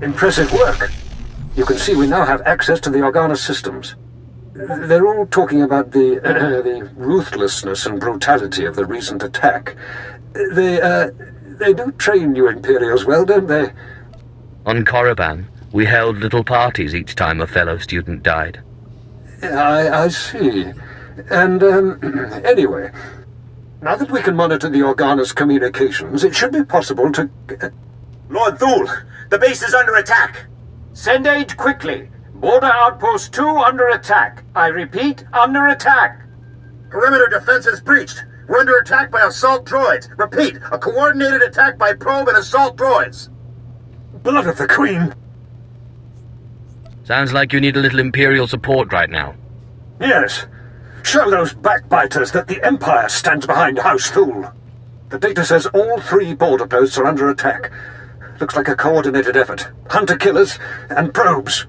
Impressive work. You can see we now have access to the Organa systems. They're all talking about the ruthlessness and brutality of the recent attack. They do train you Imperials well, don't they? On Korriban, we held little parties each time a fellow student died. I see. And, anyway, now that we can monitor the Organa's communications, it should be possible to... Lord Thule, the base is under attack! Send aid quickly! Border Outpost 2 under attack. I repeat, under attack. Perimeter defenses breached. We're under attack by assault droids. Repeat, a coordinated attack by probe and assault droids. Blood of the Queen! Sounds like you need a little Imperial support right now. Yes. Show those backbiters that the Empire stands behind House Thule. The data says all 3 border posts are under attack. Looks like a coordinated effort. Hunter-killers and probes.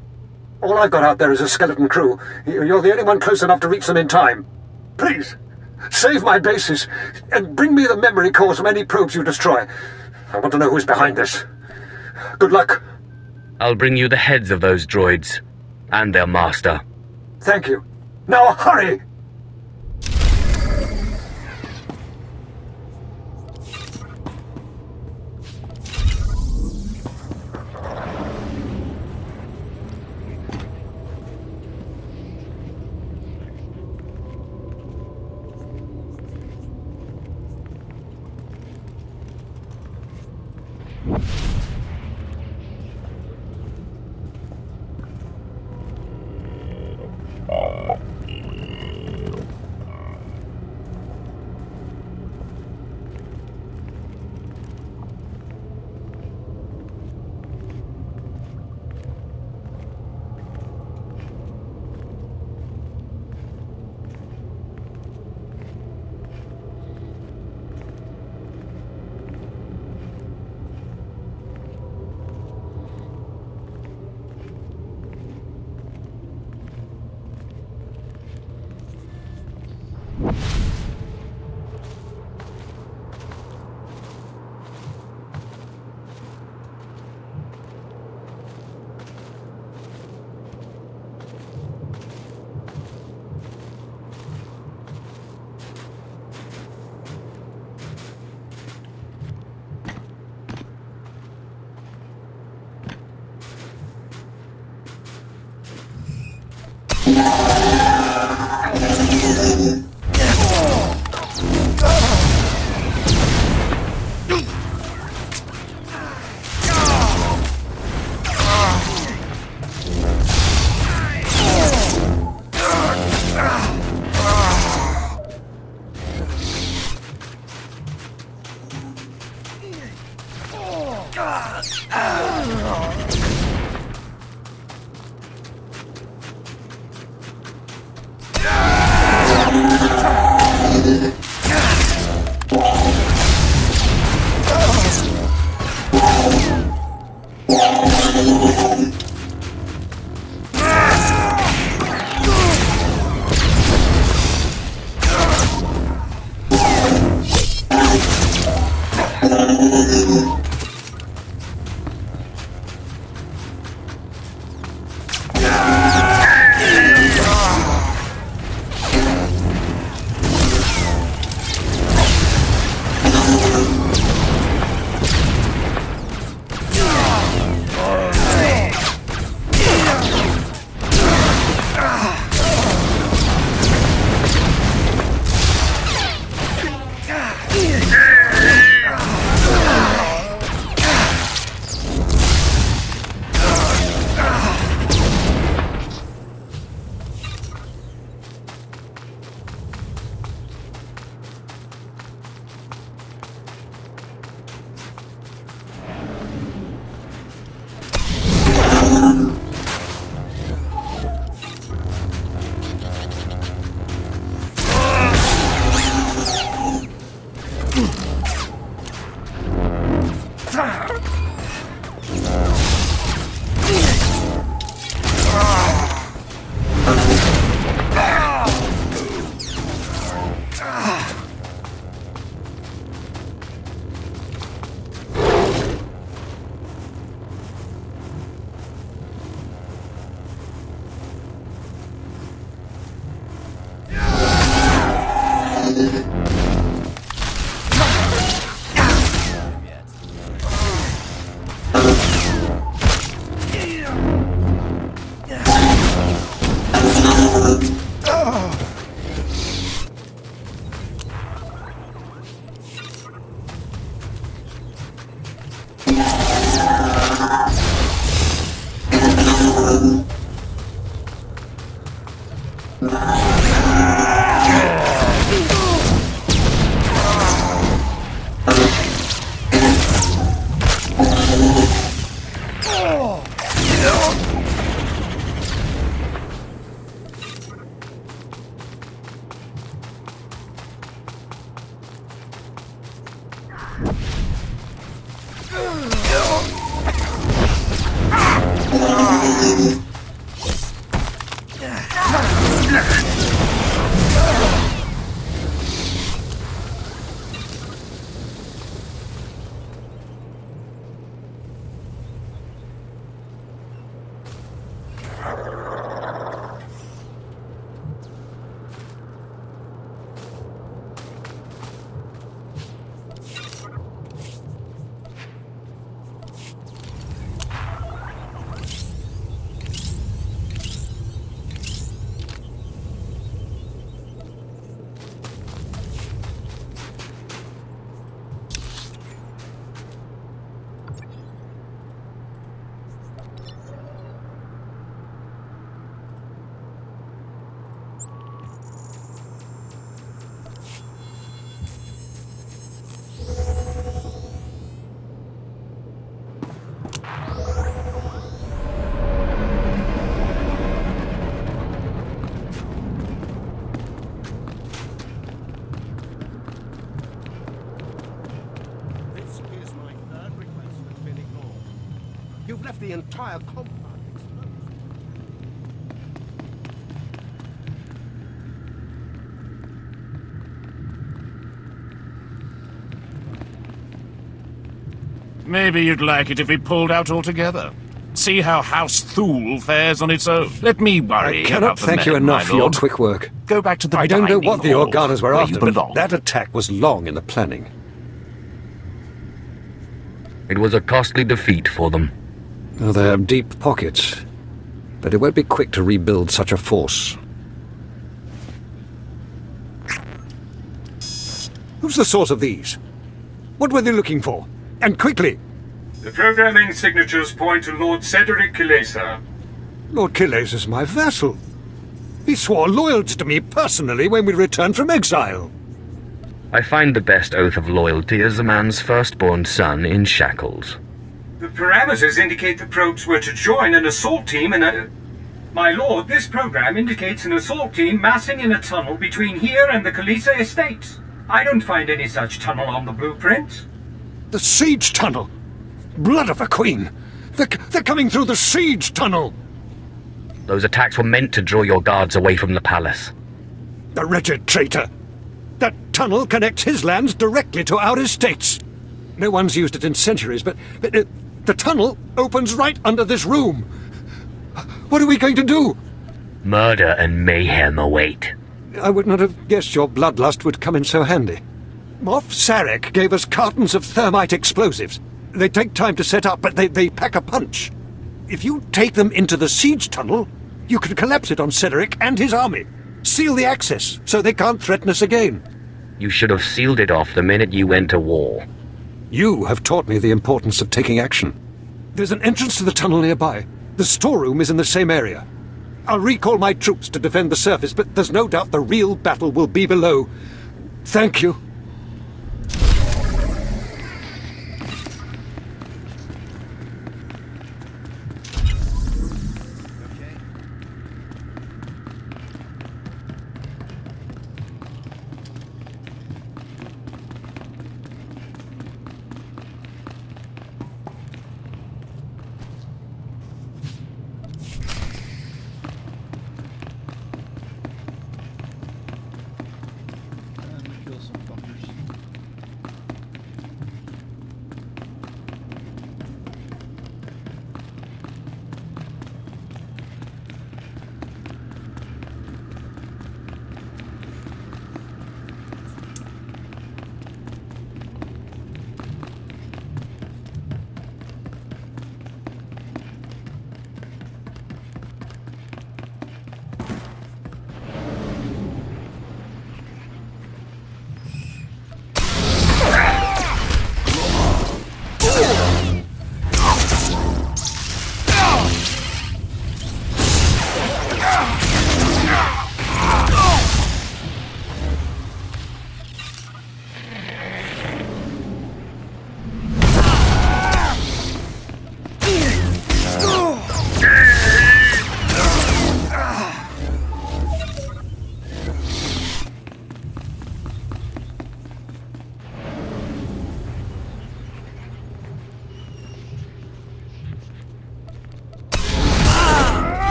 All I've got out there is a skeleton crew. You're the only one close enough to reach them in time. Please, save my bases, and bring me the memory cores from any probes you destroy. I want to know who's behind this. Good luck. I'll bring you the heads of those droids, and their master. Thank you. Now hurry! You've left the entire compound exposed. Maybe you'd like it if we pulled out altogether. See how House Thule fares on its own. Let me worry I cannot about the thank you men, enough my for your lord. quick work. Go back to the I don't know dining what the hall, Organas were where after, you but belong. that attack was long in the planning. It was a costly defeat for them. Oh, they have deep pockets, but it won't be quick to rebuild such a force. Who's the source of these? What were they looking for? And quickly! The programming signatures point to Lord Cedric Kilesa. Lord Killes is my vassal. He swore loyalty to me personally when we returned from exile. I find the best oath of loyalty is a man's firstborn son in shackles. The parameters indicate the probes were to join an assault team in a... My lord, this program indicates an assault team massing in a tunnel between here and the Kilesa estates. I don't find any such tunnel on the blueprint. The siege tunnel! Blood of a queen! They're coming through the siege tunnel! Those attacks were meant to draw your guards away from the palace. The wretched traitor! That tunnel connects his lands directly to our estates. No one's used it in centuries, but the tunnel opens right under this room. What are we going to do? Murder and mayhem await. I would not have guessed your bloodlust would come in so handy. Moff Sarek gave us cartons of thermite explosives. They take time to set up, but they pack a punch. If you take them into the siege tunnel, you can collapse it on Cedric and his army. Seal the access, so they can't threaten us again. You should have sealed it off the minute you went to war. You have taught me the importance of taking action. There's an entrance to the tunnel nearby. The storeroom is in the same area. I'll recall my troops to defend the surface, but there's no doubt the real battle will be below. Thank you.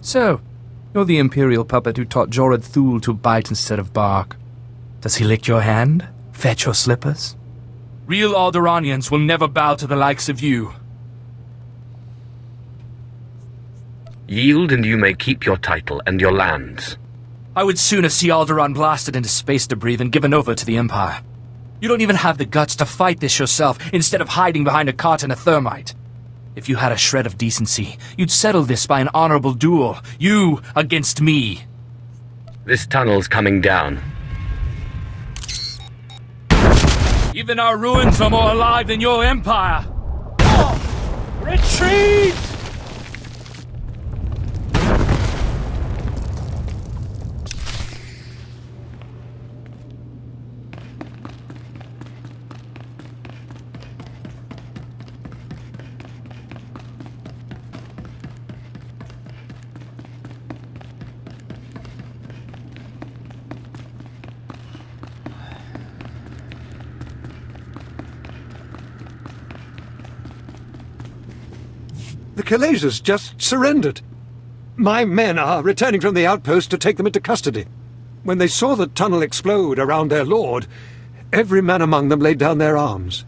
So, you're the Imperial puppet who taught Jorad Thul to bite instead of bark. Does he lick your hand? Fetch your slippers? Real Alderaanians will never bow to the likes of you. Yield and you may keep your title and your lands. I would sooner see Alderaan blasted into space debris than given over to the Empire. You don't even have the guts to fight this yourself, instead of hiding behind a cart and a thermite. If you had a shred of decency, you'd settle this by an honorable duel. You against me. This tunnel's coming down. Even our ruins are more alive than your empire. Retreat! The Khaleesi's just surrendered. My men are returning from the outpost to take them into custody. When they saw the tunnel explode around their lord, every man among them laid down their arms.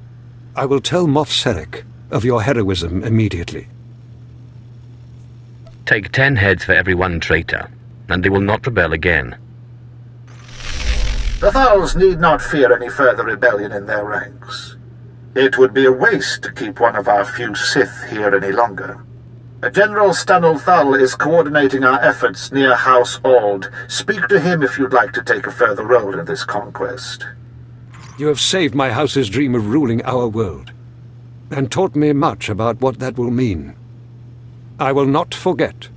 I will tell Moff Sarek of your heroism immediately. Take 10 heads for every one traitor, and they will not rebel again. The Thals need not fear any further rebellion in their ranks. It would be a waste to keep one of our few Sith here any longer. General Stanul Thal is coordinating our efforts near House Ald. Speak to him if you'd like to take a further role in this conquest. You have saved my house's dream of ruling our world, and taught me much about what that will mean. I will not forget.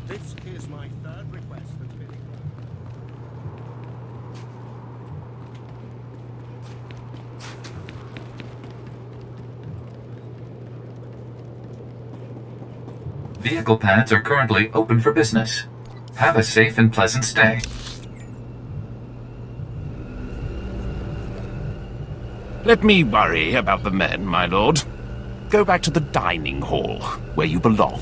This is my third request that's been ignored. Vehicle pads are currently open for business. Have a safe and pleasant stay. Let me worry about the men, my lord. Go back to the dining hall, where you belong.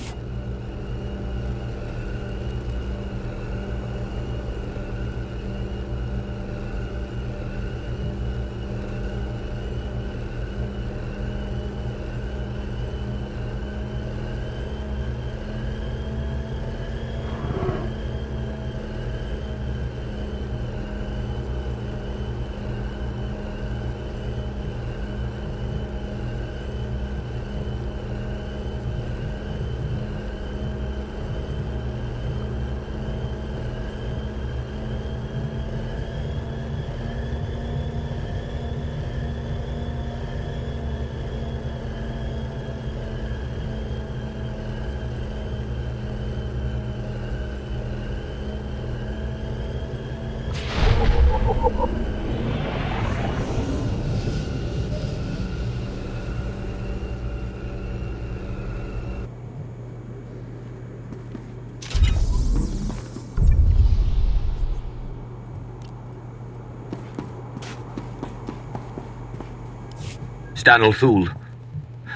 Stanul Thul,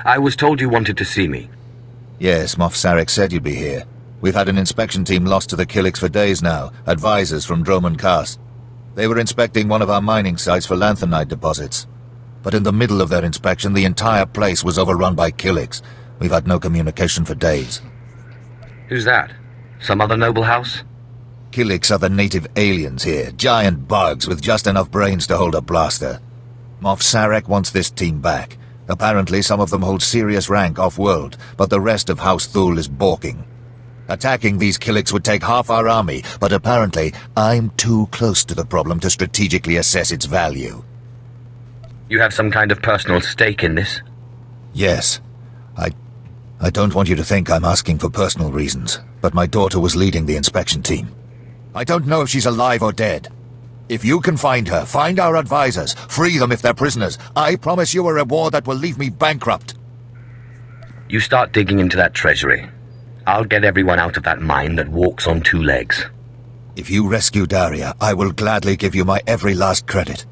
I was told you wanted to see me. Yes, Moff Sarek said you'd be here. We've had an inspection team lost to the Killiks for days now, advisors from Droman Khas. They were inspecting one of our mining sites for lanthanide deposits. But in the middle of their inspection, the entire place was overrun by Killiks. We've had no communication for days. Who's that? Some other noble house? Killiks are the native aliens here, giant bugs with just enough brains to hold a blaster. Moff Sarek wants this team back. Apparently some of them hold serious rank off-world, but the rest of House Thule is balking. Attacking these Killiks would take half our army, but apparently I'm too close to the problem to strategically assess its value. You have some kind of personal stake in this? Yes. I don't want you to think I'm asking for personal reasons, but my daughter was leading the inspection team. I don't know if she's alive or dead. If you can find her, find our advisors, free them if they're prisoners, I promise you a reward that will leave me bankrupt. You start digging into that treasury. I'll get everyone out of that mine that walks on two legs. If you rescue Daria, I will gladly give you my every last credit.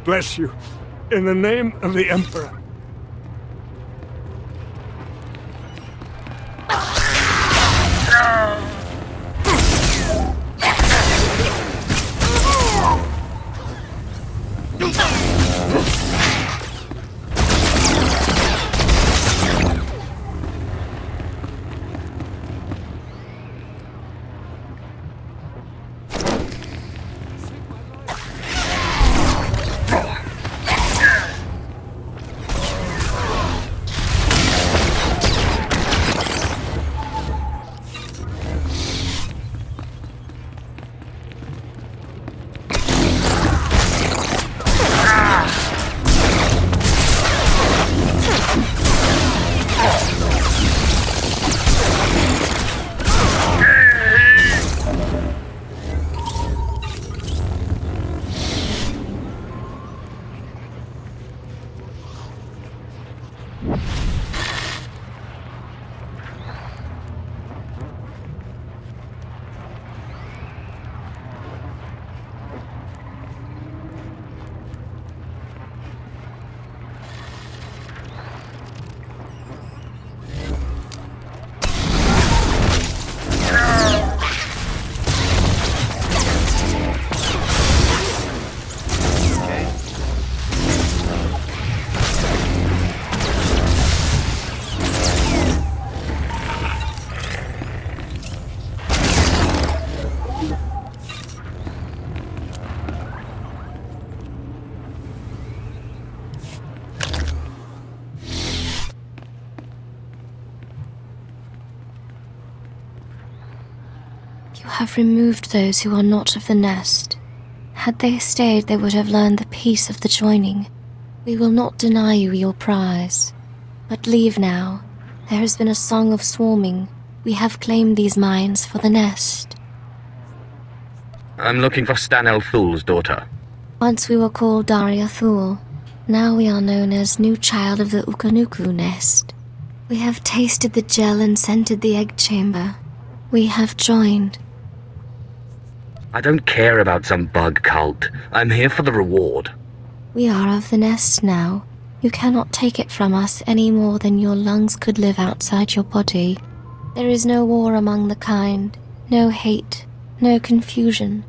Bless you. In the name of the Emperor. You have removed those who are not of the nest. Had they stayed, they would have learned the peace of the joining. We will not deny you your prize. But leave now. There has been a song of swarming. We have claimed these mines for the nest. I'm looking for Stanel Thul's daughter. Once we were called Daria Thul. Now we are known as New Child of the Ukanuku Nest. We have tasted the gel and scented the egg chamber. We have joined. I don't care about some bug cult. I'm here for the reward. We are of the nest now. You cannot take it from us any more than your lungs could live outside your body. There is no war among the kind, no hate, no confusion.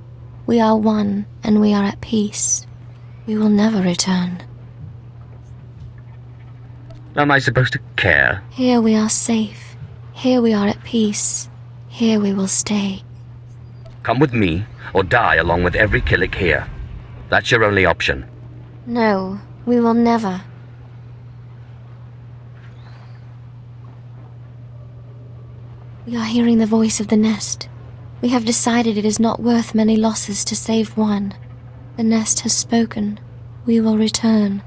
We are one, and we are at peace. We will never return. Am I supposed to care? Here we are safe. Here we are at peace. Here we will stay. Come with me, or die along with every Killik here. That's your only option. No, we will never. We are hearing the voice of the nest. We have decided it is not worth many losses to save one. The nest has spoken. We will return.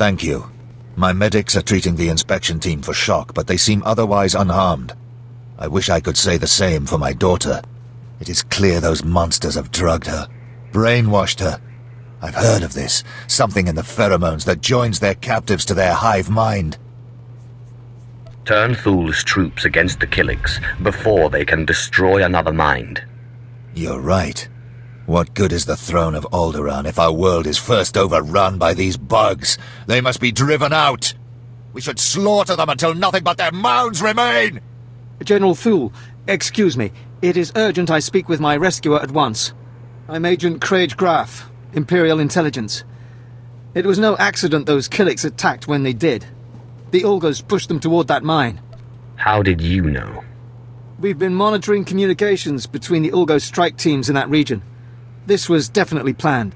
Thank you. My medics are treating the inspection team for shock, but they seem otherwise unharmed. I wish I could say the same for my daughter. It is clear those monsters have drugged her, brainwashed her. I've heard of this, something in the pheromones that joins their captives to their hive mind. Turn Thul's troops against the Killiks before they can destroy another mind. You're right. What good is the throne of Alderaan if our world is first overrun by these bugs? They must be driven out! We should slaughter them until nothing but their mounds remain! General Thul, excuse me. It is urgent I speak with my rescuer at once. I'm Agent Craig Graff, Imperial Intelligence. It was no accident those Killiks attacked when they did. The Ulgos pushed them toward that mine. How did you know? We've been monitoring communications between the Ulgo strike teams in that region. This was definitely planned.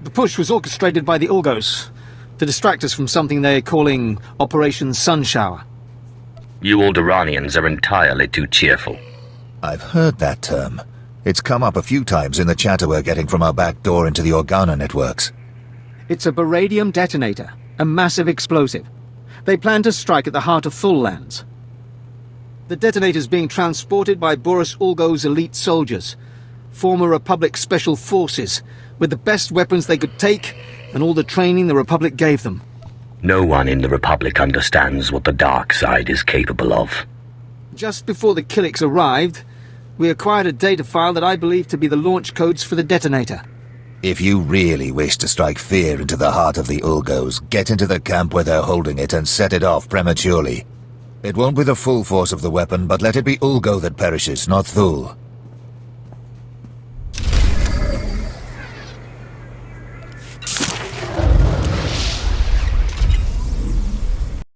The push was orchestrated by the Ulgos to distract us from something they're calling Operation Sunshower. You Alderaanians are entirely too cheerful. I've heard that term. It's come up a few times in the chatter we're getting from our back door into the Organa networks. It's a baradium detonator, a massive explosive. They plan to strike at the heart of Thul lands. The detonator's being transported by Boris Ulgo's elite soldiers, former Republic Special Forces, with the best weapons they could take and all the training the Republic gave them. No one in the Republic understands what the dark side is capable of. Just before the Killiks arrived, we acquired a data file that I believe to be the launch codes for the detonator. If you really wish to strike fear into the heart of the Ulgos, get into the camp where they're holding it and set it off prematurely. It won't be the full force of the weapon, but let it be Ulgo that perishes, not Thul.